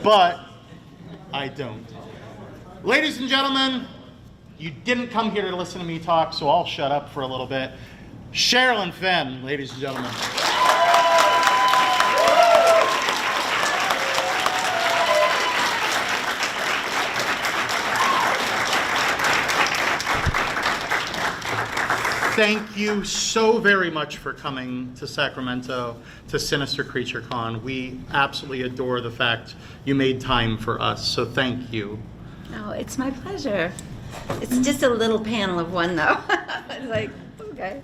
but I don't. Ladies and gentlemen, you didn't come here to listen to me talk, so I'll shut up for a little bit. Sherilyn Fenn, ladies and gentlemen. Thank you so very much for coming to Sacramento to Sinister Creature Con. We absolutely adore the fact you made time for us, so thank you. Oh, it's my pleasure. It's just a little panel of one, though. It's like, okay.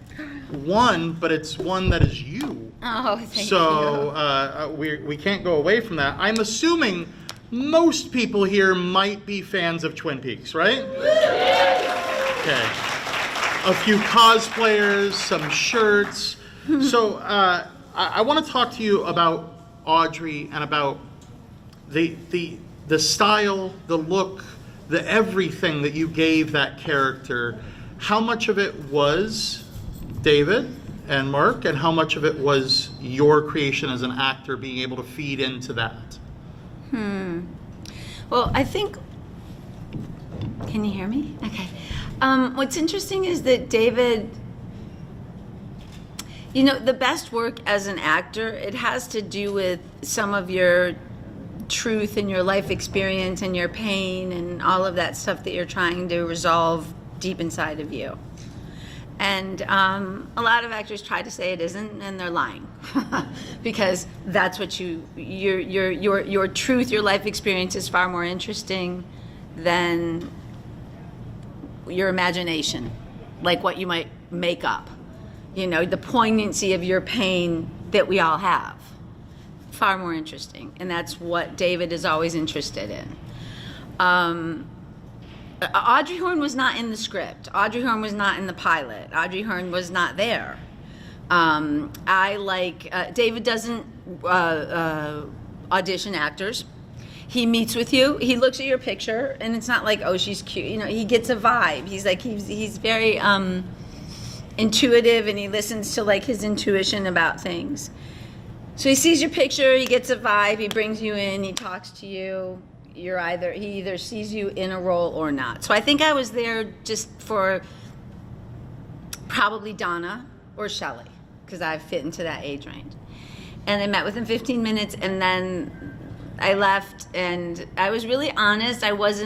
One, but it's one that is you. Oh, thank you. So we can't go away from that. I'm assuming most people here might be fans of Twin Peaks, right? Okay. A few cosplayers, some shirts. So I want to talk to you about Audrey and about the style, the look, the everything that you gave that character. How much of it was David and Mark, and how much of it was your creation as an actor being able to feed into that? Well, I think, can you hear me? Okay. What's interesting is that David, the best work as an actor, it has to do with some of your truth and your life experience and your pain and all of that stuff that you're trying to resolve deep inside of you. And a lot of actors try to say it isn't, and they're lying, because that's what your truth, your life experience is far more interesting than your imagination, like what you might make up. The poignancy of your pain that we all have, far more interesting, and that's what David is always interested in. Audrey Horne was not in the script. Audrey Horne was not in the pilot. Audrey Horne was not there. David doesn't audition actors. He meets with you, he looks at your picture, and it's not like, oh, she's cute. He gets a vibe. He's very intuitive, and he listens to his intuition about things. So he sees your picture, he gets a vibe, he brings you in, he talks to you. He either sees you in a role or not. So I think I was there just for probably Donna or Shelley, because I fit into that age range. And I met with him 15 minutes, and then I left, and I was really honest. It was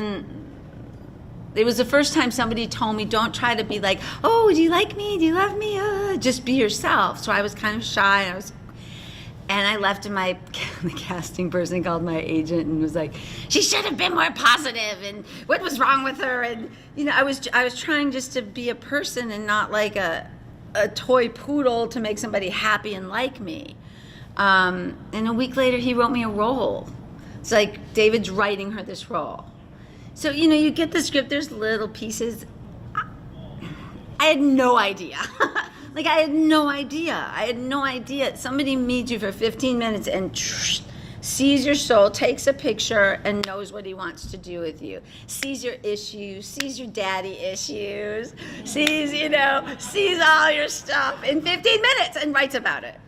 the first time somebody told me, don't try to be like, oh, do you like me? Do you love me? Just be yourself. So I was kind of shy, and I left, and the casting person called my agent and was like, she should have been more positive, and what was wrong with her? And I was trying just to be a person and not like a toy poodle to make somebody happy and like me. And a week later, he wrote me a role. It's like David's writing her this role. So you get the script. There's little pieces. I had no idea. I had no idea. Somebody meets you for 15 minutes and sees your soul, takes a picture, and knows what he wants to do with you. Sees your issues, sees your daddy issues, sees all your stuff in 15 minutes and writes about it.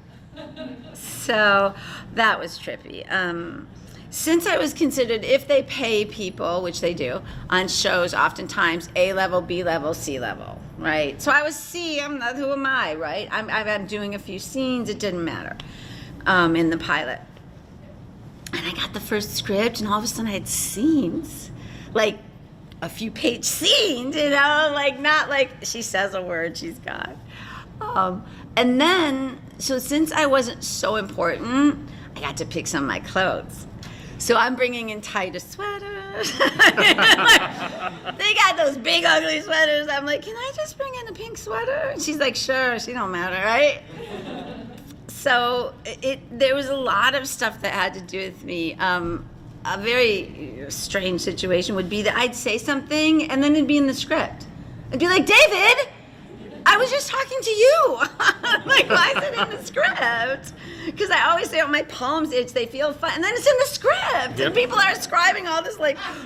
So that was trippy. Since I was considered, if they pay people, which they do, on shows, oftentimes A-level, B-level, C-level, right? So I was C, who am I, right? I'm doing a few scenes, it didn't matter, in the pilot. And I got the first script, and all of a sudden I had scenes, like a few page scenes, not like she says a word, she's gone. And then, so since I wasn't so important, I got to pick some of my clothes. So I'm bringing in tighter sweaters. They got those big ugly sweaters. I'm like, can I just bring in a pink sweater? And she's like, sure, she don't matter, right? So there was a lot of stuff that had to do with me. A very strange situation would be that I'd say something and then it'd be in the script. I'd be like, David, I was just talking to you. Why is it in the script? Because I always say on my poems, they feel fun, and then it's in the script, and people are ascribing all this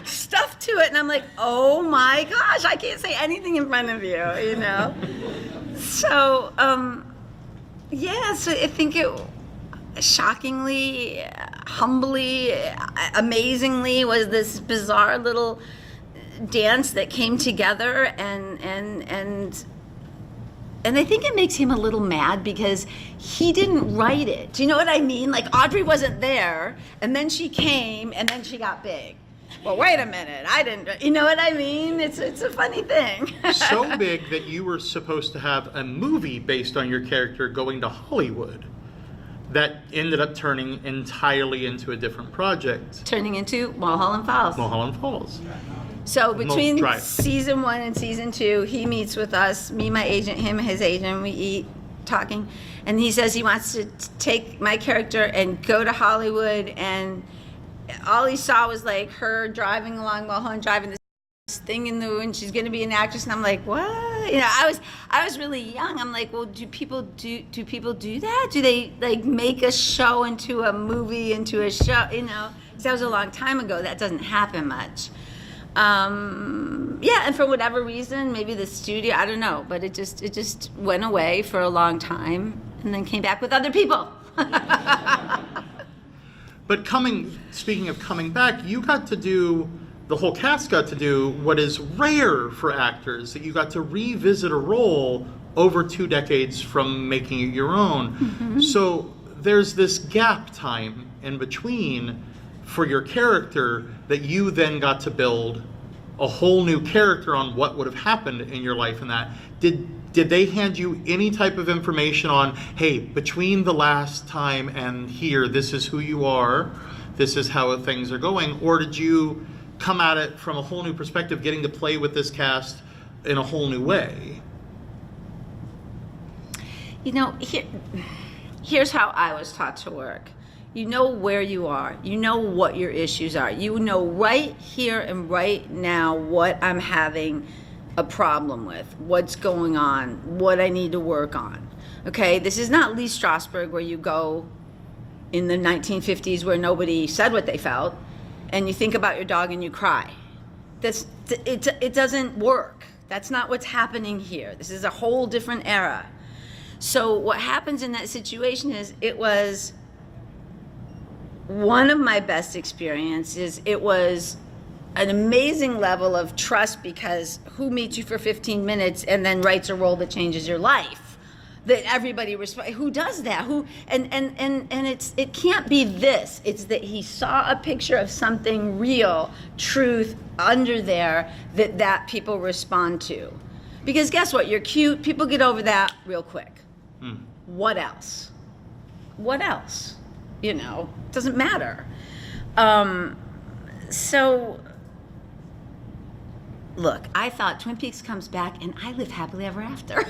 stuff to it, and I'm like, oh my gosh, I can't say anything in front of you, So, so I think shockingly, humbly, amazingly was this bizarre little dance that came together, and I think it makes him a little mad because he didn't write it. Do you know what I mean? Like, Audrey wasn't there, and then she came, and then she got big. Well, wait a minute, I didn't, you know what I mean? It's a funny thing. So big that you were supposed to have a movie based on your character going to Hollywood that ended up turning entirely into a different project. Turning into Mulholland Falls. Mulholland Falls. So between Drive. season 1 and season 2, he meets with us, me, my agent, him, his agent, we eat, talking, and he says he wants to take my character and go to Hollywood, and all he saw was like her driving along Mulholland Drive and this thing in the, and she's going to be an actress, and I'm like, what? You know, I was really young. I'm like, well, do people do that? Do they like make a show into a movie, into a show? You know, 'cause that was a long time ago. That doesn't happen much. Yeah, and for whatever reason, maybe the studio, I don't know, but it just went away for a long time and then came back with other people. But speaking of coming back, you got to do, the whole cast got to do what is rare for actors, that you got to revisit a role over 2 decades from making it your own. Mm-hmm. So there's this gap time in between for your character that you then got to build a whole new character on what would have happened in your life in that. Did they hand you any type of information on, hey, between the last time and here, this is who you are, this is how things are going, or did you come at it from a whole new perspective, getting to play with this cast in a whole new way? You know, here's how I was taught to work. You know where you are. You know what your issues are. You know right here and right now what I'm having a problem with, what's going on, what I need to work on. Okay, this is not Lee Strasberg where you go in the 1950s where nobody said what they felt and you think about your dog and you cry. It doesn't work. That's not what's happening here. This is a whole different era. So what happens in that situation is, it was one of my best experiences. It was an amazing level of trust, because who meets you for 15 minutes and then writes a role that changes your life? That everybody who does that? Who and it can't be this. It's that he saw a picture of something real, truth under there that people respond to. Because guess what? You're cute. People get over that real quick. What else? What else? You know, doesn't matter. So, look, I thought Twin Peaks comes back and I live happily ever after.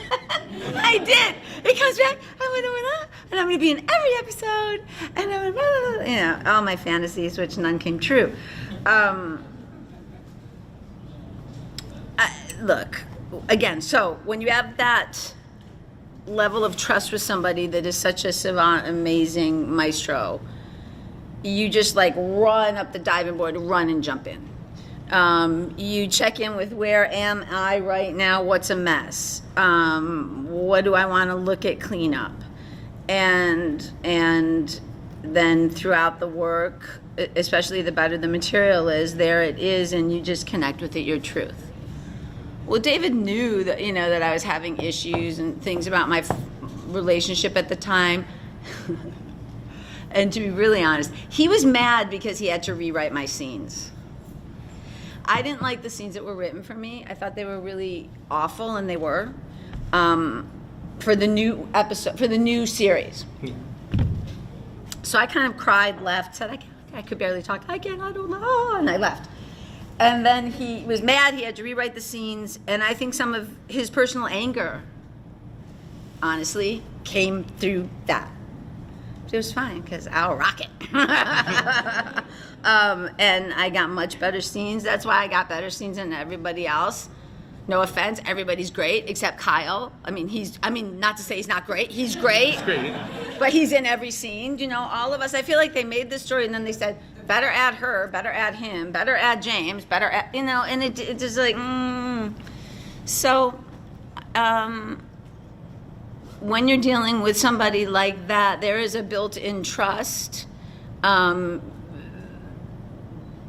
I did. It comes back, and I'm going to be in every episode, and I'm gonna, you know, all my fantasies, which none came true. Look, again, so when you have that level of trust with somebody that is such a savant, amazing maestro, you just like run up the diving board, run and jump in. You check in with, where am I right now? What's a mess? What do I want to look at, clean up? And then throughout the work, especially the better the material is, there it is, and you just connect with it, your truth. Well, David knew that, you know, that I was having issues and things about my relationship at the time. And to be really honest, he was mad because he had to rewrite my scenes. I didn't like the scenes that were written for me. I thought they were really awful, and they were, for the new episode, for the new series. Yeah. So I kind of cried, left, said, I could barely talk. I don't know, and I left. And then he was mad. He had to rewrite the scenes, and I think some of his personal anger, honestly, came through that. It was fine, because I'll rock it. And I got much better scenes. That's why I got better scenes than everybody else. No offense, everybody's great except Kyle. I mean, not to say he's not great. He's great. He's great. But he's in every scene. You know, all of us. I feel like they made this story and then they said, better add her, better add him, better add James, better add, you know, and it just like, So, when you're dealing with somebody like that, there is a built-in trust. And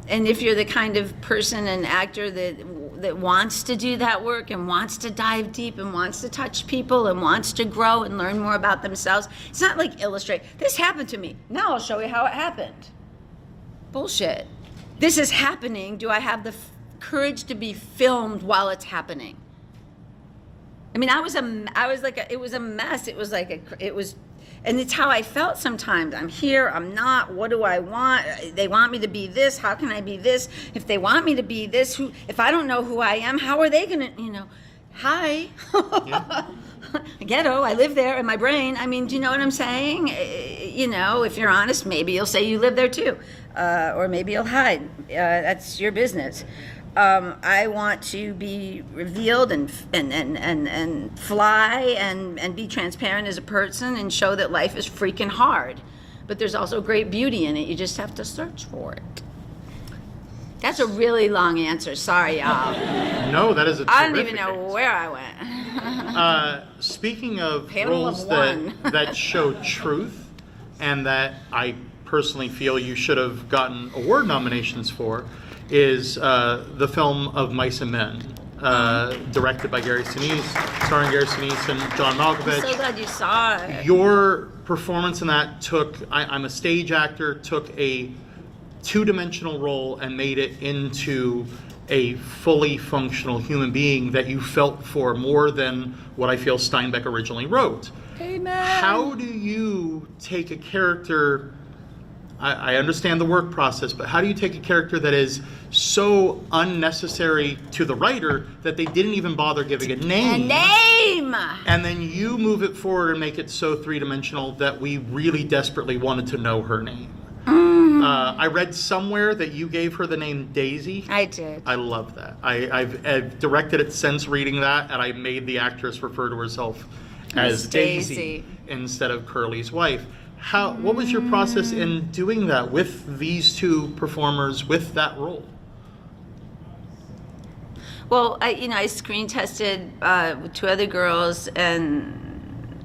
if you're the kind of person and actor that wants to do that work and wants to dive deep and wants to touch people and wants to grow and learn more about themselves, it's not like illustrate. This happened to me. Now I'll show you how it happened. Bullshit. This is happening. Do I have the courage to be filmed while it's happening? I mean, it was a mess. And it's how I felt sometimes. I'm here, I'm not, what do I want? They want me to be this, how can I be this? If they want me to be this, if I don't know who I am, how are they gonna, hi. Yeah. Ghetto, I live there in my brain. I mean, do you know what I'm saying? If you're honest, maybe you'll say you live there too. Or maybe you'll hide. That's your business. I want to be revealed and fly and be transparent as a person and show that life is freaking hard. But there's also great beauty in it. You just have to search for it. That's a really long answer. Sorry, y'all. No, that is a terrific I don't even know answer. where I went. Speaking of Panel roles of one. that show truth and that I personally feel you should have gotten award nominations for, is the film of Mice and Men, directed by Gary Sinise, starring Gary Sinise and John Malkovich. I'm so glad you saw it. Your performance in that took, I'm a stage actor, took a two-dimensional role and made it into a fully functional human being that you felt for more than what I feel Steinbeck originally wrote. Amen. How do you take a character, I understand the work process, but how do you take a character that is so unnecessary to the writer that they didn't even bother giving a name? A name! And then you move it forward and make it so three-dimensional that we really desperately wanted to know her name. I read somewhere that you gave her the name Daisy. I did. I love that. I've directed it since reading that, and I made the actress refer to herself as Daisy instead of Curly's wife. What was your process in doing that with these two performers with that role? Well, I screen tested with two other girls and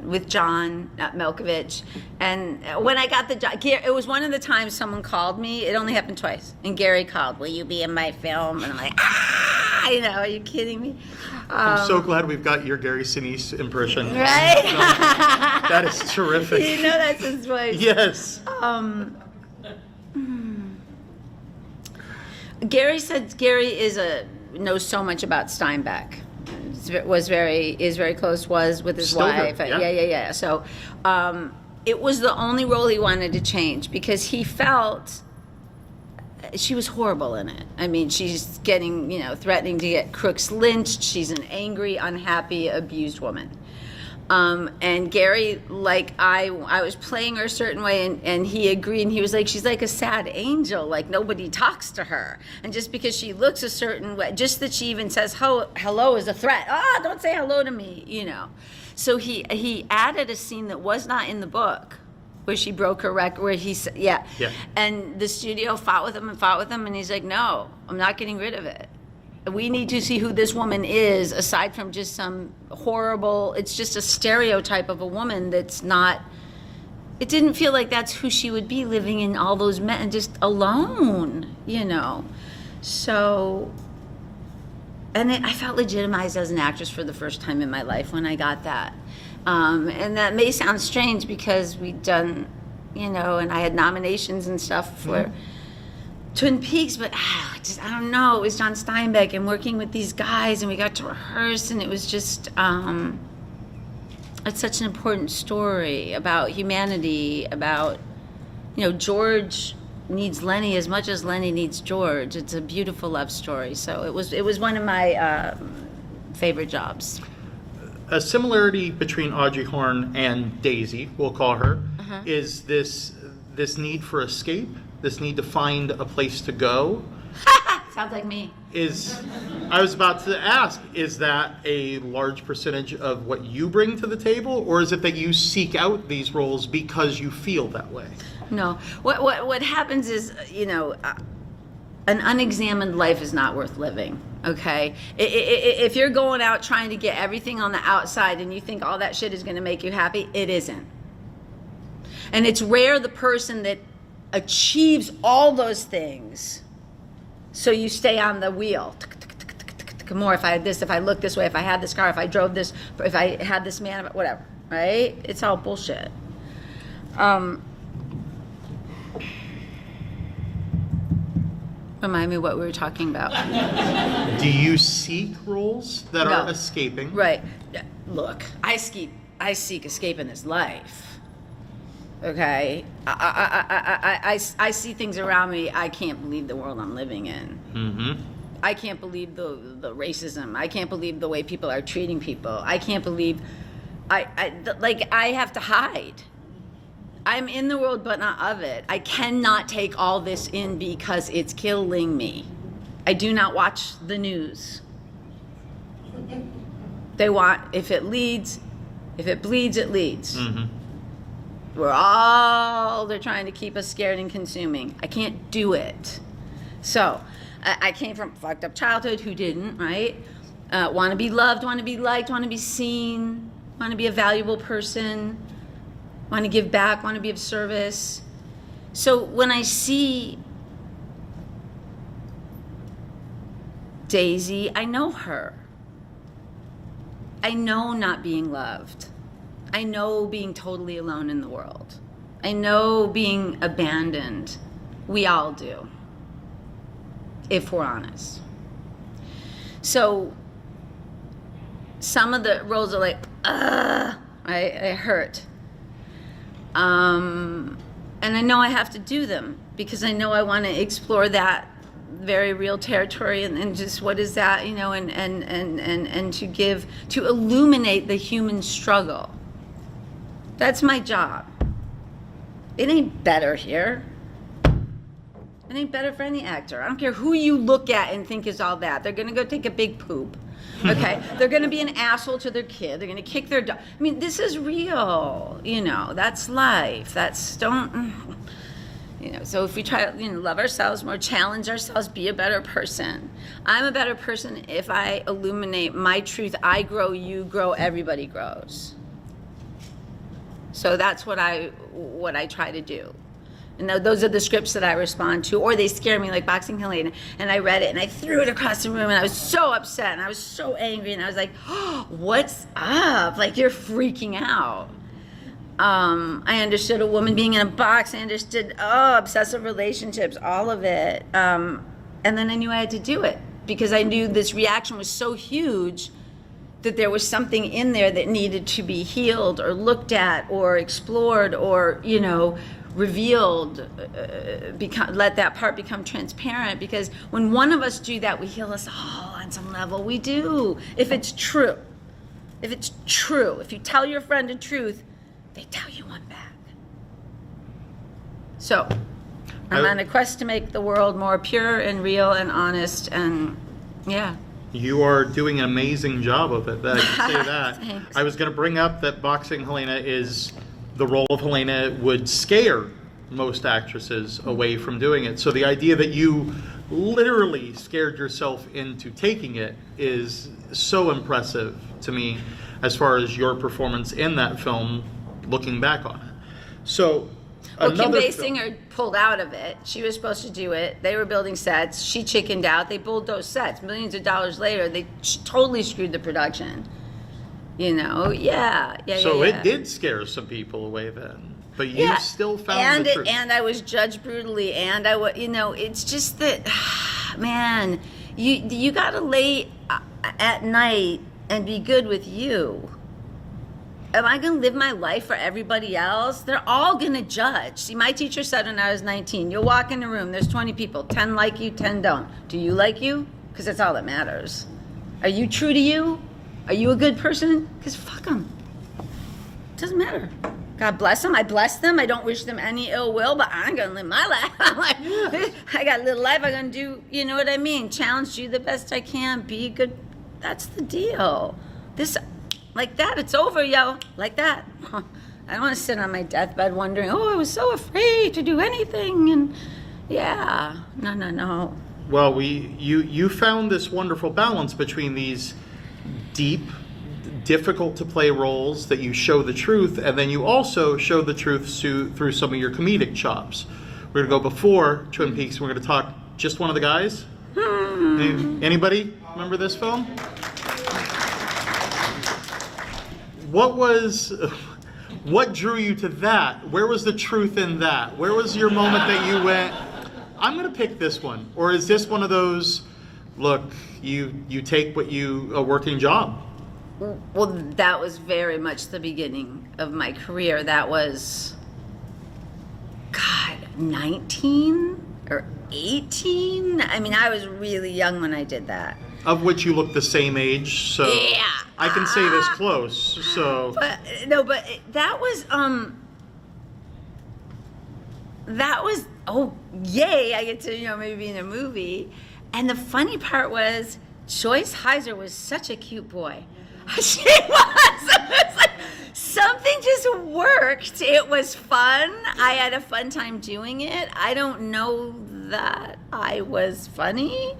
with John Malkovich, and when I got the job, it was one of the times someone called me. It only happened twice, and Gary called, "Will you be in my film?" And I'm like, are you kidding me? I'm so glad we've got your Gary Sinise impression. Right? That is terrific. You know that's his voice. Yes. Gary said knows so much about Steinbeck. Is very close with his Still wife. good, yeah. Yeah. So it was the only role he wanted to change because he felt she was horrible in it. I mean, she's getting, threatening to get crooks lynched. She's an angry, unhappy, abused woman. And Gary, I was playing her a certain way, and he agreed, and he was like, she's like a sad angel, like nobody talks to her. And just because she looks a certain way, just that she even says hello is a threat. Don't say hello to me, So he added a scene that was not in the book, where she broke her record, where he said, yeah. And the studio fought with him, and he's like, no, I'm not getting rid of it. We need to see who this woman is, aside from just some horrible, it's just a stereotype of a woman that's not, it didn't feel like that's who she would be living in all those men, just alone, So, and I felt legitimized as an actress for the first time in my life when I got that. And that may sound strange because we'd done, and I had nominations and stuff for Twin Peaks, but I don't know. It was John Steinbeck and working with these guys, and we got to rehearse, and it was just, it's such an important story about humanity, about, George needs Lenny as much as Lenny needs George. It's a beautiful love story. So it was one of my favorite jobs. A similarity between Audrey Horne and Daisy, we'll call her, is this need for escape, this need to find a place to go. Sounds like me. I was about to ask, is that a large percentage of what you bring to the table, or is it that you seek out these roles because you feel that way? No. What happens is, an unexamined life is not worth living. Okay, if you're going out trying to get everything on the outside and you think all that shit is going to make you happy, it isn't. And it's rare the person that achieves all those things, so you stay on the wheel. More, if I had this, if I looked this way, if I had this car, if I drove this, if I had this man, whatever, right? It's all bullshit. Remind me what we were talking about. Do you seek roles that No. are escaping? Right. Look, I seek escape in this life. Okay? I see things around me. I can't believe the world I'm living in. Mm-hmm. I can't believe the racism. I can't believe the way people are treating people. I can't believe I have to hide. I'm in the world, but not of it. I cannot take all this in because it's killing me. I do not watch the news. They want, if it bleeds, it leads. Mm-hmm. They're trying to keep us scared and consuming. I can't do it. So, I came from a fucked up childhood. Who didn't, right? Want to be loved, want to be liked, want to be seen, want to be a valuable person, want to give back, want to be of service. So when I see Daisy, I know her. I know not being loved. I know being totally alone in the world. I know being abandoned. We all do, if we're honest. So some of the roles are like, right? It hurt. And I know I have to do them because I know I want to explore that very real territory and just what is that, you know, and to illuminate the human struggle. That's my job. It ain't better here. It ain't better for any actor. I don't care who you look at and think is all that. They're gonna go take a big poop. Okay? They're gonna be an asshole to their kid. They're gonna kick their dog. I mean, this is real. You know, that's life. You know, so if we try to, love ourselves more, challenge ourselves, be a better person. I'm a better person if I illuminate my truth. I grow, you grow, everybody grows. So that's what I try to do. And those are the scripts that I respond to, or they scare me, like Boxing Helena. And I read it, and I threw it across the room, and I was so upset, and I was so angry, and I was like, oh, what's up? Like, you're freaking out. I understood a woman being in a box. I understood, obsessive relationships, all of it. And then I knew I had to do it, because I knew this reaction was so huge that there was something in there that needed to be healed or looked at or explored or, revealed, let that part become transparent, because when one of us do that, we heal us all on some level. We do, if it's true. If it's true, if you tell your friend the truth, they tell you one back. So I'm on a quest to make the world more pure and real and honest, and yeah. You are doing an amazing job of it. I can say that. Thanks. I was going to bring up that Boxing Helena is, the role of Helena would scare most actresses away from doing it. So the idea that you literally scared yourself into taking it is so impressive to me as far as your performance in that film, looking back on it. So Well, Kim another Basinger pulled out of it. She was supposed to do it. They were building sets. She chickened out. They bulldozed sets. Millions of dollars later, they totally screwed the production. Yeah. So it did scare some people away then, but you still found the truth. And I was judged brutally, and it's just that, man, you gotta lay at night and be good with you. Am I going to live my life for everybody else? They're all going to judge. See, my teacher said when I was 19, you'll walk in a room, there's 20 people, 10 like you, 10 don't. Do you like you? Because that's all that matters. Are you true to you? Are you a good person? Because fuck them. It doesn't matter. God bless them. I bless them. I don't wish them any ill will, but I'm going to live my life. I'm like, I got a little life. I'm going to do, you know what I mean? Challenge you the best I can. Be good. That's the deal. Like that, it's over, yo. Like that. I don't want to sit on my deathbed wondering, I was so afraid to do anything. And yeah, no. Well, you found this wonderful balance between these deep, difficult to play roles that you show the truth, and then you also show the truth through some of your comedic chops. We're gonna go before Twin Peaks. We're gonna talk Just One of the Guys. Anybody remember this film? What drew you to that? Where was the truth in that? Where was your moment that you went, I'm gonna pick this one? Or is this one of those, look, you take a working job? Well, that was very much the beginning of my career. That was, God, 19 or 18? I mean, I was really young when I did that. Of which you look the same age, so yeah. I can say this close, so. But that was, oh, yay, I get to, maybe be in a movie. And the funny part was, Joyce Heiser was such a cute boy. She was. It was like, something just worked. It was fun. I had a fun time doing it. I don't know that I was funny.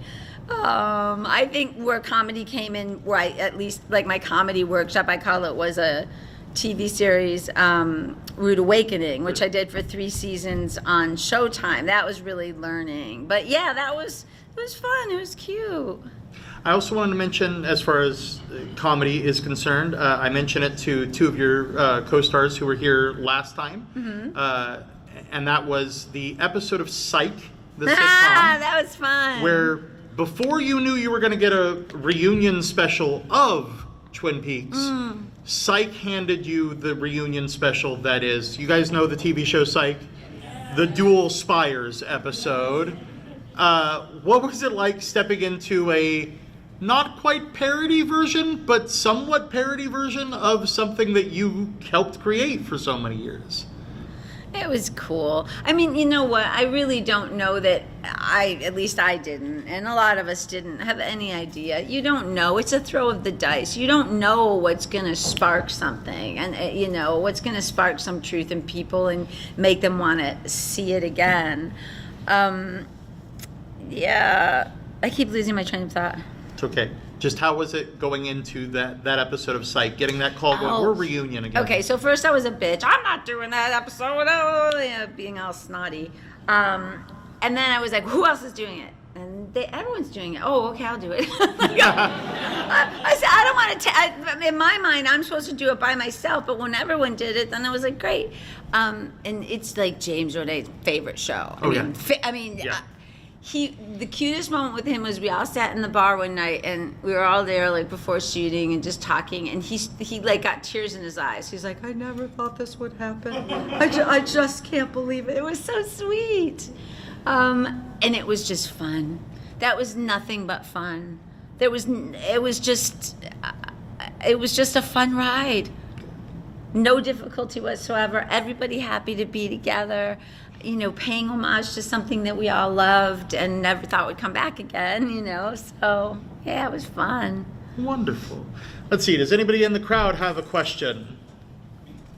I think where comedy came in, where I, at least like my comedy workshop, I call it, was a TV series, Rude Awakening, which I did for 3 seasons on Showtime. That was really learning. But yeah, it was fun. It was cute. I also wanted to mention, as far as comedy is concerned, I mentioned it to 2 of your co-stars who were here last time, and that was the episode of Psych, the sitcom. That was fun. Where before you knew you were going to get a reunion special of Twin Peaks, Psych handed you the reunion special that is, you guys know the TV show Psych? The Dual Spires episode. What was it like stepping into a not quite parody version, but somewhat parody version of something that you helped create for so many years? It was cool. I mean, you know what? I really don't know that at least I didn't, and a lot of us didn't have any idea. You don't know. It's a throw of the dice. You don't know what's going to spark something, and, what's going to spark some truth in people and make them want to see it again. Yeah. I keep losing my train of thought. It's okay. Just how was it going into that episode of Psych, getting that call going, we're reunion again? Okay, so first I was a bitch. I'm not doing that episode, being all snotty. And then I was like, who else is doing it? And everyone's doing it. Oh, okay, I'll do it. I said, I don't want to, in my mind, I'm supposed to do it by myself, but when everyone did it, then I was like, great. And it's like James Roday's favorite show. The cutest moment with him was we all sat in the bar one night and we were all there like before shooting and just talking, and he like got tears in his eyes. He's like, I never thought this would happen. I just can't believe it. It was so sweet. And it was just fun. That was nothing but fun. It was just a fun ride. No difficulty whatsoever. Everybody happy to be together. Paying homage to something that we all loved and never thought would come back again, So, yeah, it was fun. Wonderful. Let's see, does anybody in the crowd have a question?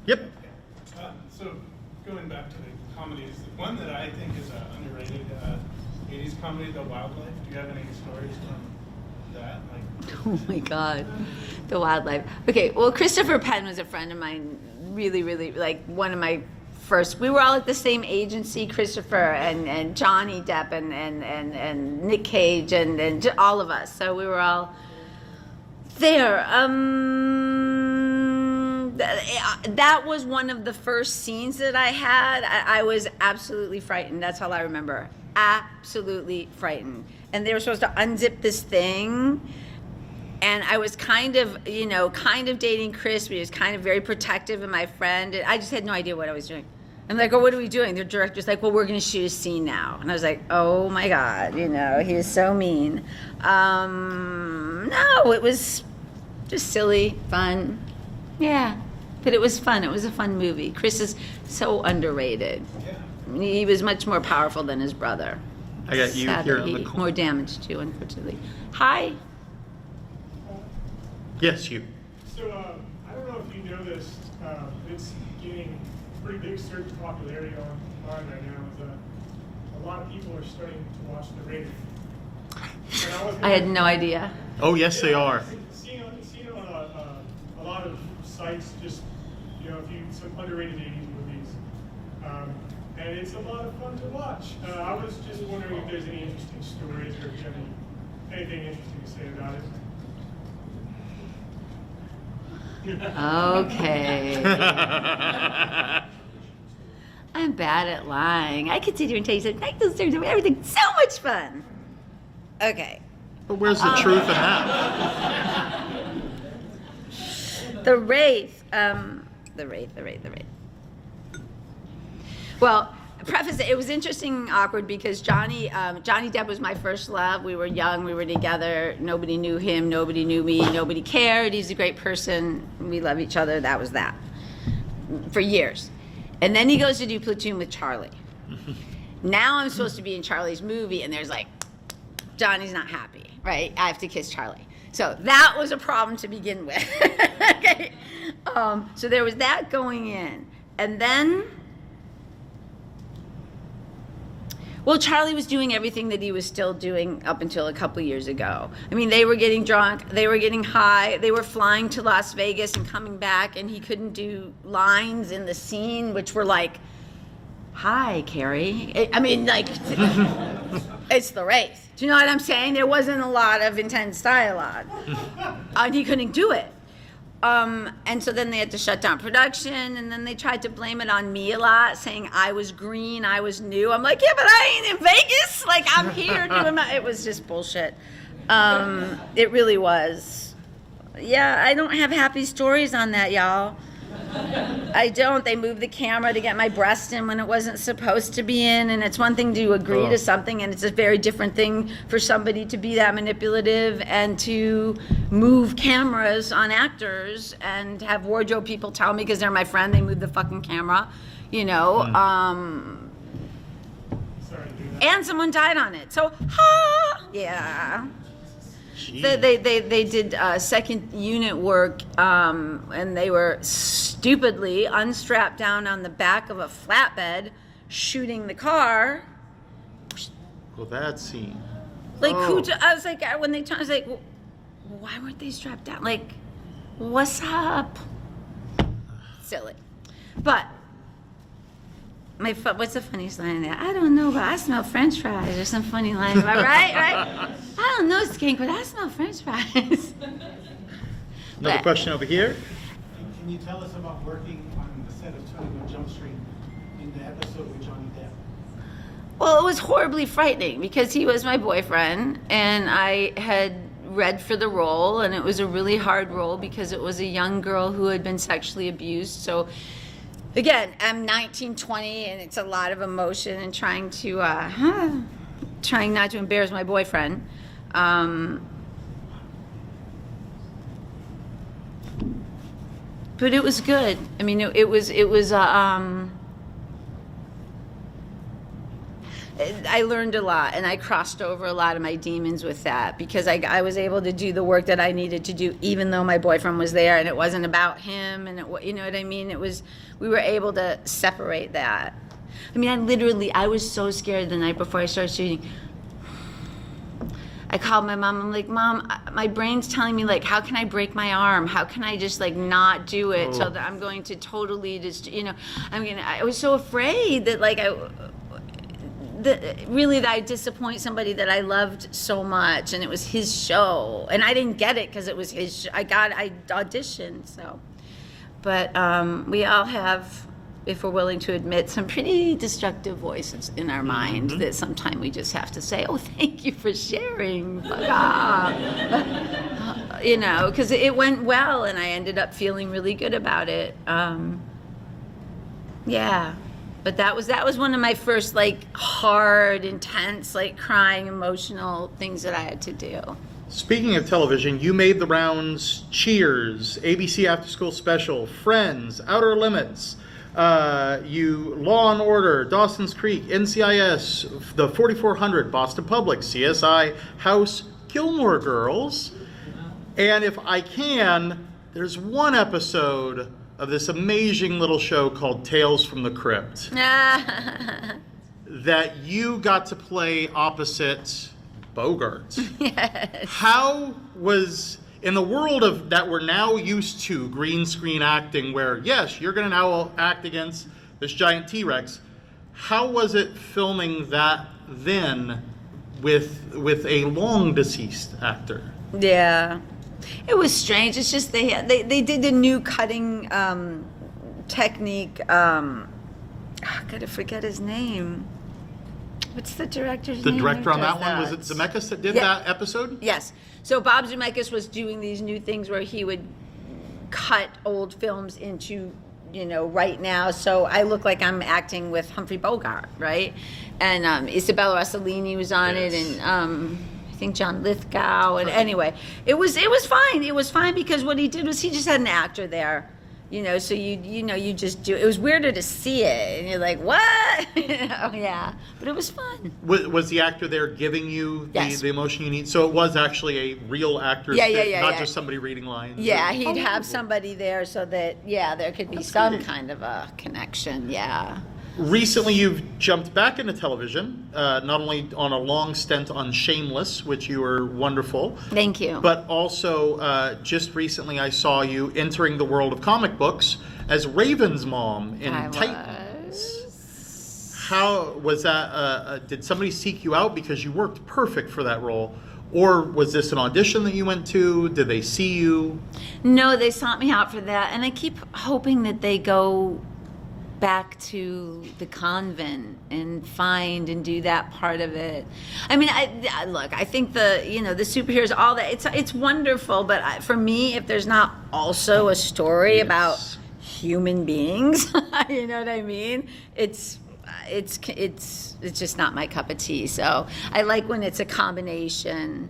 Yep. So, going back to the comedies, one that I think is an underrated 80s comedy, The Wildlife. Do you have any stories from that? Oh, my God. The Wildlife. Okay, well, Christopher Penn was a friend of mine, really, really, like one of my first. We were all at the same agency, Christopher and Johnny Depp and Nick Cage and all of us. So we were all there. That was one of the first scenes that I had. I was absolutely frightened. That's all I remember. Absolutely frightened. And they were supposed to unzip this thing. And I was kind of dating Chris, but he was kind of very protective of my friend. And I just had no idea what I was doing. I'm like, oh, what are we doing? The director's like, well, we're going to shoot a scene now. And I was like, oh, my God, he was so mean. No, it was just silly, fun. Yeah, but it was fun. It was a fun movie. Chris is so underrated. Yeah. He was much more powerful than his brother. I got you here on the call. More damage, too, unfortunately. Hi. Yes, you. So, I don't know if you know this, it's gaining pretty big surge of popularity online right now. A lot of people are starting to watch The Wraith. And I had no idea. Oh, yes, they are. Seen it on a lot of sites, just, you know, some underrated 80s movies. And it's a lot of fun to watch. I was just wondering if there's any interesting stories or if you have anything interesting to say about it. Okay. I'm bad at lying. I could sit here and tell you something like those stories, everything's so much fun. Okay. But where's the truth in that? The Wraith. The Wraith. Well, preface it was interesting and awkward because Johnny Depp was my first love. We were young, we were together. Nobody knew him, nobody knew me, nobody cared. He's a great person. We love each other. That was that for years. And then he goes to do Platoon with Charlie. Now I'm supposed to be in Charlie's movie, and there's like, Johnny's not happy, right? I have to kiss Charlie. So that was a problem to begin with. Okay. So there was that going in. And then, well, Charlie was doing everything that he was still doing up until a couple years ago. I mean, they were getting drunk, they were getting high, they were flying to Las Vegas and coming back, and he couldn't do lines in the scene, which were like, hi, Carrie. I mean, like, it's the Wraith. Do you know what I'm saying? There wasn't a lot of intense dialogue. And he couldn't do it. And so then they had to shut down production, and then they tried to blame it on me a lot, saying I was green, I was new. I'm like, yeah, but I ain't in Vegas. Like, I'm here doing my... It was just bullshit. It really was. Yeah, I don't have happy stories on that, y'all. I don't. They moved the camera to get my breast in when it wasn't supposed to be in, and it's one thing to agree to something, and it's a very different thing for somebody to be that manipulative and to move cameras on actors and have wardrobe people tell me because they're my friend, they moved the fucking camera, you know. Sorry to do that. And someone died on it. So, yeah. They did second unit work, and they were stupidly unstrapped down on the back of a flatbed, shooting the car. Well, that scene. Like, I was like, when they told, I was like, why weren't they strapped down? Like, what's up? Silly. But what's the funniest line in there? I don't know, but I smell French fries or some funny line. Am I right? Right? I don't know, Skink, but I smell French fries. Another question over here. Can you tell us about working on the set of 21 Jump Street in the episode with Johnny Depp? Well, it was horribly frightening because he was my boyfriend, and I had read for the role, and it was a really hard role because it was a young girl who had been sexually abused. So again, I'm 19, 20, and it's a lot of emotion and trying not to embarrass my boyfriend. But it was good. I mean, it was. I learned a lot, and I crossed over a lot of my demons with that because I was able to do the work that I needed to do, even though my boyfriend was there, and it wasn't about him, and you know what I mean? We were able to separate that. I mean, I was so scared the night before I started shooting. I called my mom. I'm like, Mom, my brain's telling me, like, how can I break my arm? How can I just, like, not do it so that I'm going to totally just, you know, I was so afraid that, like, that I disappoint somebody that I loved so much, and it was his show, and I didn't get it because it was his show. I auditioned, so. But we all have, if we're willing to admit, some pretty destructive voices in our mind that sometimes we just have to say, oh, thank you for sharing. Fuck off. You know, because it went well, and I ended up feeling really good about it. Yeah. But that was one of my first, like, hard, intense, like, crying, emotional things that I had to do. Speaking of television, you made the rounds Cheers, ABC After School Special, Friends, Outer Limits, you Law and Order, Dawson's Creek, NCIS, the 4400, Boston Public, CSI, House, Gilmore Girls. And if I can, there's one episode of this amazing little show called Tales from the Crypt that you got to play opposite Bogarts. Yes. How was, in the world of that we're now used to, green screen acting, where yes, you're going to now act against this giant T-Rex, how was it filming that then with a long deceased actor? Yeah, it was strange. It's just they did a new cutting technique. I gotta forget his name. What's the director's name? The director on Who that does one, was it Zemeckis that did Yeah. that episode? Yes. So Bob Zemeckis was doing these new things where he would cut old films into, right now. So I look like I'm acting with Humphrey Bogart, right? And Isabella Rossellini was on it, and I think John Lithgow. And anyway, it was fine. It was fine because what he did was he just had an actor there. So you just do. It was weirder to see it, and you're like, what? Yeah, but it was fun. Was the actor there giving you Yes. the emotion you need? So it was actually a real actor, Yeah, not yeah. just somebody reading lines. Yeah, or- he'd have somebody there so that there could be That's some great. kind of a connection. Yeah. Recently, you've jumped back into television, not only on a long stint on Shameless, which you were wonderful, Thank you. but also just recently I saw you entering the world of comic books as Raven's mom in I Titans. How was that? Did somebody seek you out because you worked perfect for that role? Or was this an audition that you went to? Did they see you? No, they sought me out for that, and I keep hoping that they go back to the convent and find and do that part of it. I mean, I think the superheroes, all that, it's wonderful, but for me, if there's not also a story about human beings, you know what I mean? It's just not my cup of tea. So I like when it's a combination,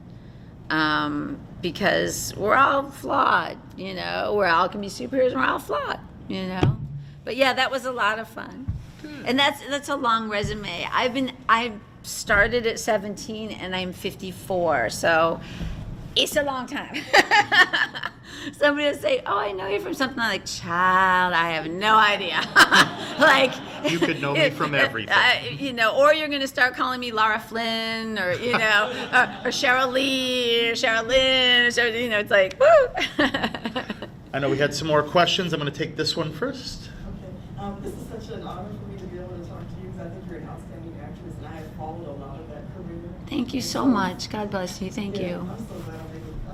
because we're all flawed, we all can be superheroes and we're all flawed, But yeah, that was a lot of fun. And that's a long resume. I started at 17 and I'm 54, so it's a long time. Somebody will say, "Oh, I know you from something." I'm like, "Child, I have no idea." Like, You could know me from everything. or you're gonna start calling me Laura Flynn, or or Cheryl Lee, or Sherilyn, so it's like, woo. I know we had some more questions. I'm going to take this one first. Okay. This is such an honor for me to be able to talk to you because I think you're an outstanding actress, and I have followed a lot of that career. Thank you so much. God bless you. Thank Yeah, you. I'm so glad I'm able. I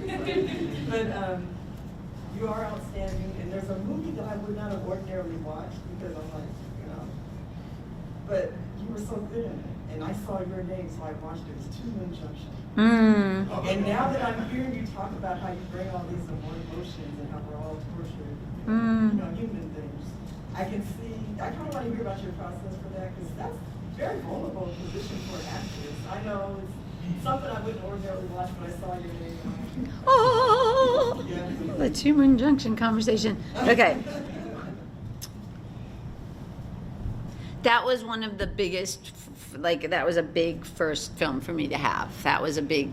can't get into it, but you are outstanding, and there's a movie that I would not have ordinarily watched because I'm like, but you were so good in it, and I saw your name, so I watched it. It was Junction. And now that I'm hearing you talk about how you bring all these emotions and how we're all tortured, human things, I can see, I kind of want to hear about your process for that, because that's a very vulnerable position for an actress. I know it's something I wouldn't ordinarily watch, but I saw your name. Oh, Yeah. the Tumor Junction conversation. Okay. That was one of the biggest, that was a big first film for me to have. That was a big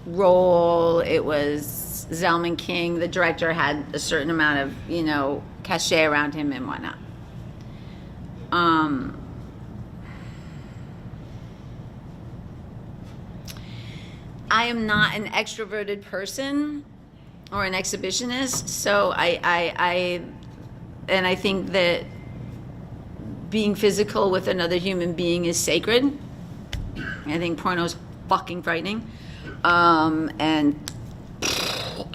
role. It was Zalman King. The director had a certain amount of, cachet around him and whatnot. I am not an extroverted person or an exhibitionist, so I think that being physical with another human being is sacred. I think porno's fucking frightening, and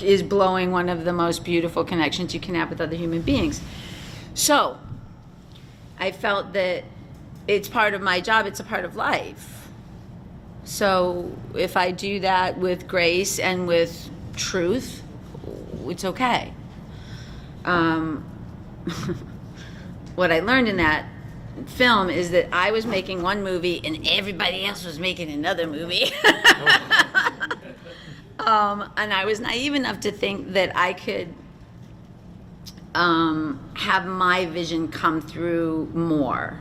is blowing one of the most beautiful connections you can have with other human beings. So I felt that it's part of my job, it's a part of life. So if I do that with grace and with truth, it's okay. What I learned in that film is that I was making one movie and everybody else was making another movie. And I was naive enough to think that I could have my vision come through more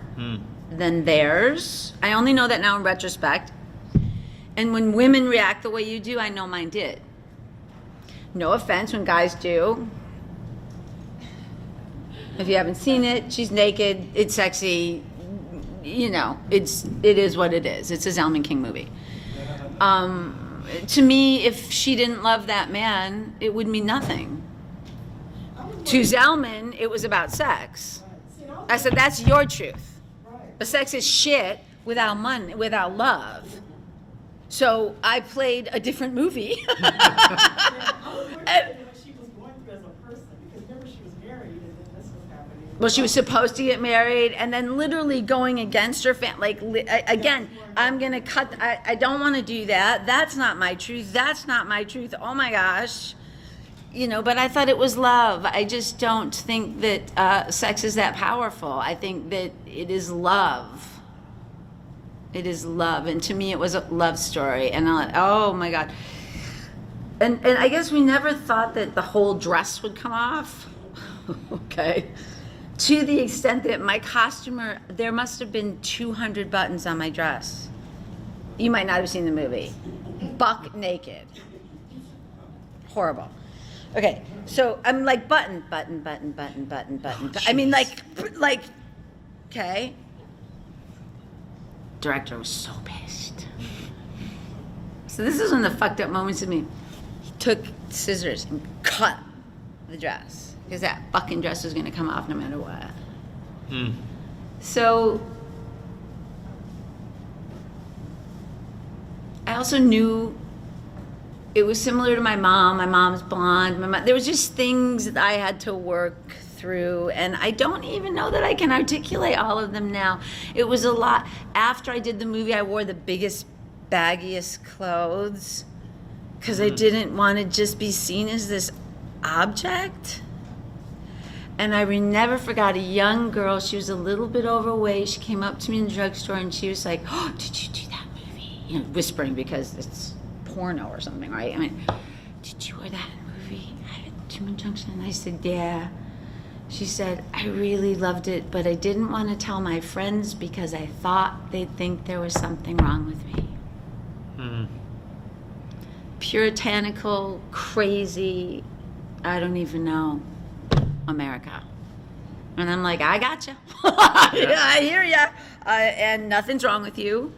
than theirs. I only know that now in retrospect. And when women react the way you do, I know mine did. No offense when guys do. If you haven't seen it, she's naked, it's sexy, it is what it is. It's a Zalman King movie. To me, if she didn't love that man, it would mean nothing. To Zellman, it was about sex. I said, that's your truth. But sex is shit without money, without love. So I played a different movie. I was wondering what she was going through as a person, because remember she was married and then this was happening. Well, she was supposed to get married, and then literally going against her again, I'm gonna cut. I don't want to do that. That's not my truth. That's not my truth. Oh my gosh, But I thought it was love. I just don't think that sex is that powerful. I think that it is love. It is love, and to me, it was a love story. And oh my God. And I guess we never thought that the whole dress would come off. Okay. To the extent that my costumer, there must have been 200 buttons on my dress. You might not have seen the movie. Buck naked. Horrible. Okay, so I'm like button. I mean, like, okay. Director was so pissed. So this is one of the fucked up moments of me. He took scissors and cut the dress because that fucking dress was gonna come off no matter what. So I also knew it was similar to my mom. My mom's blonde. There was just things that I had to work through, and I don't even know that I can articulate all of them now. It was a lot. After I did the movie, I wore the biggest, baggiest clothes because I didn't want to just be seen as this object. And I never forgot a young girl. She was a little bit overweight. She came up to me in the drugstore and she was like, "Oh, did you do that movie?" Whispering because it's porno or something, right? I mean, "Did you wear that movie at Junction?" And I said, "Yeah." She said, "I really loved it, but I didn't want to tell my friends because I thought they'd think there was something wrong with me." Puritanical, crazy, I don't even know, America. And I'm like, I gotcha. Yeah, I hear ya. And nothing's wrong with you.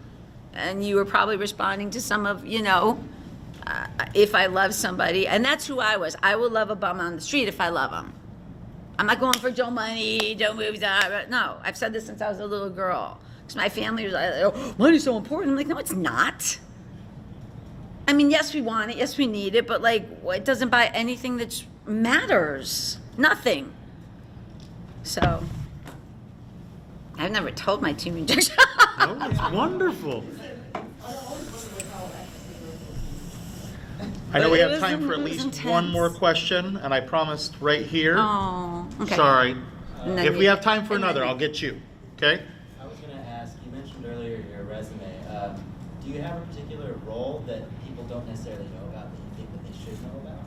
And you were probably responding to some of, if I love somebody. And that's who I was. I will love a bum on the street if I love him. I'm not going for Joe Money, Joe Movies. No, I've said this since I was a little girl. Because my family was like, "Oh, money's so important." I'm like, no, it's not. I mean, yes, we want it. Yes, we need it. But, it doesn't buy anything that matters. Nothing. So, I've never told my team injection. Oh, it's wonderful. I know we have time for at least one more question, and I promised right here. Oh, okay. Sorry. And If we have time for another, I'll get you. Okay? I was going to ask, you mentioned earlier your resume. Do you have a particular role that people don't necessarily know about that you think that they should know about?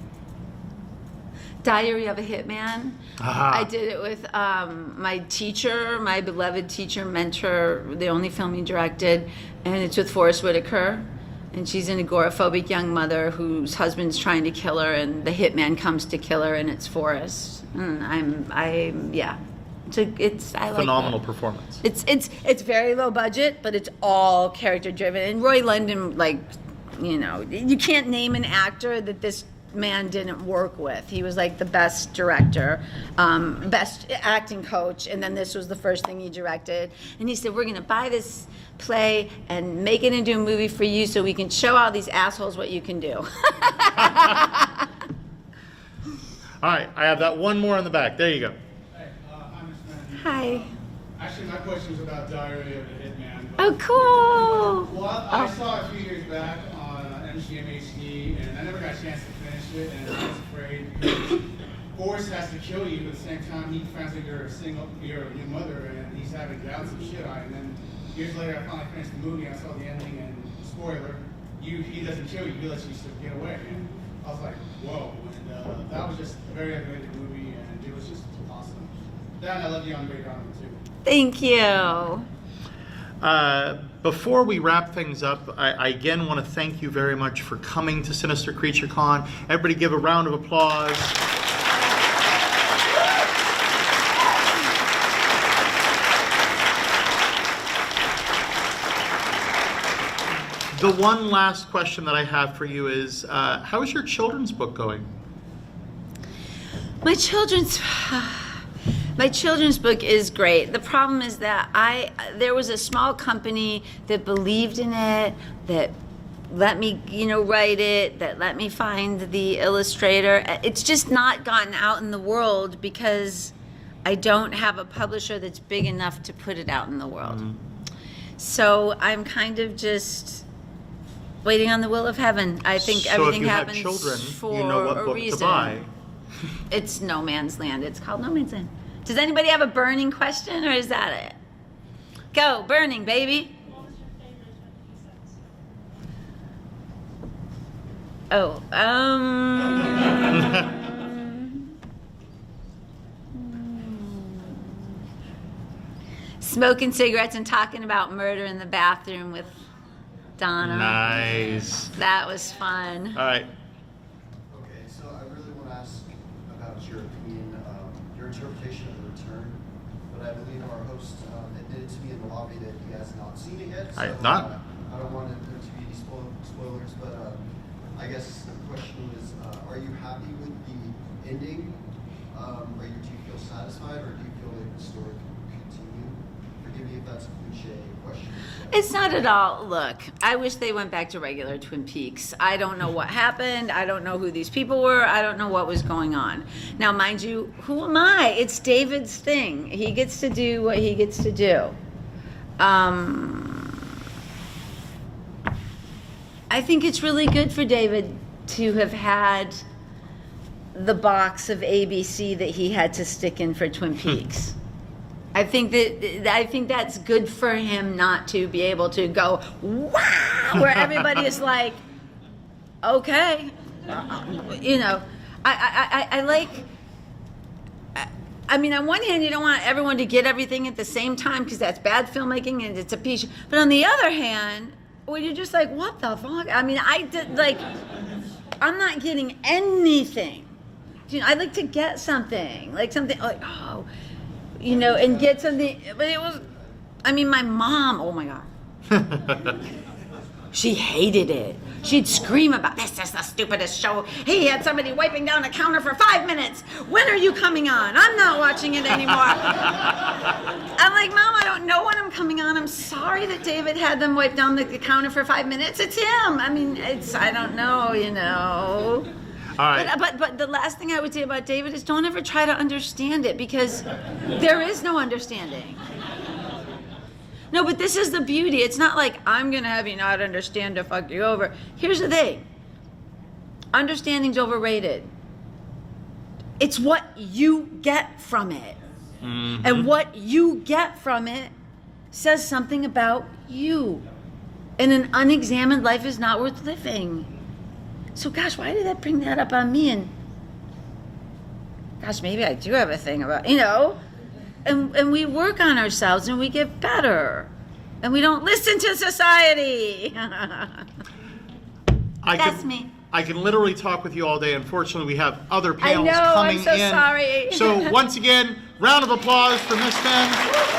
Diary of a Hitman. Aha. I did it with my teacher, my beloved teacher, mentor, the only film he directed, and it's with Forrest Whitaker. And she's an agoraphobic young mother whose husband's trying to kill her, and the hitman comes to kill her, and it's Forrest. And yeah. It's I like Phenomenal that. Performance. It's very low budget, but it's all character driven. And Roy London, you can't name an actor that this man didn't work with. He was like the best director, best acting coach, and then this was the first thing he directed. And he said, "We're gonna buy this play and make it into a movie for you so we can show all these assholes what you can do." All right, I have that one more in the back. There you go. Hey, I'm Miss Mandy. Hi. Actually, my question was about Diary of a Hitman. Oh, cool. Well, I saw it a few years back on MGM HD, and I never got a chance to finish it, and I was afraid because Forrest has to kill you, but at the same time, he finds out you're a new mother, and he's having doubts and shit on you. And then years later, I finally finished the movie, and I saw the ending, and spoiler, he doesn't kill you, he lets you get away. And I was like, whoa. And that was just a very underrated movie, and it was just awesome. Dan, I love you on Great Donovan, too. Thank you. Before we wrap things up, I again want to thank you very much for coming to Sinister Creature Con. Everybody give a round of applause. The one last question that I have for you is, how is your children's book going? My children's book is great. The problem is that there was a small company that believed in it, that let me, write it, that let me find the illustrator. It's just not gotten out in the world because I don't have a publisher that's big enough to put it out in the world. So I'm kind of just waiting on the will of heaven. I think everything happens So if you have children, for you know what a book reason. to buy. It's No Man's Land. It's called No Man's Land. Does anybody have a burning question, or is that it? Go, burning, baby. What was your favorite episode? Oh, smoking cigarettes and talking about murder in the bathroom with Donna. Nice. That was fun. All right. Okay, so I really want to ask about your opinion, your interpretation of The Return, but I believe our host admitted to me in the lobby that he has not seen it yet. So, I have not. I don't want there to be any spoilers, but I guess the question is, are you happy with the ending? Do you feel satisfied, or do you feel like the story can continue? Forgive me if that's a cliche question. It's not at all. Look, I wish they went back to regular Twin Peaks. I don't know what happened. I don't know who these people were. I don't know what was going on. Now, mind you, who am I? It's David's thing. He gets to do what he gets to do. I think it's really good for David to have had the box of ABC that he had to stick in for Twin Peaks. I think that's good for him not to be able to go, wow, where everybody is like, okay, I like. I mean, on one hand, you don't want everyone to get everything at the same time because that's bad filmmaking and it's a piece. But on the other hand, when you're just like, what the fuck? I mean, I'm not getting anything. I'd like to get something, like and get something. But it was, my mom, oh my God. She hated it. She'd scream about, this is the stupidest show. He had somebody wiping down a counter for 5 minutes. When are you coming on? I'm not watching it anymore. I'm like, Mom, I don't know when I'm coming on. I'm sorry that David had them wipe down the counter for 5 minutes. It's him. I don't know, All right. But the last thing I would say about David is don't ever try to understand it because there is no understanding. No, but this is the beauty. It's not like I'm going to have you not understand to fuck you over. Here's the thing. Understanding's overrated. It's what you get from it. Mm-hmm. And what you get from it says something about you. And an unexamined life is not worth living. So, gosh, why did that bring that up on me? And, gosh, maybe I do have a thing about, And we work on ourselves and we get better. And we don't listen to society. That's me. I can literally talk with you all day. Unfortunately, we have other panels I know, coming I'm so in. sorry. So once again, round of applause for Miss Fenn.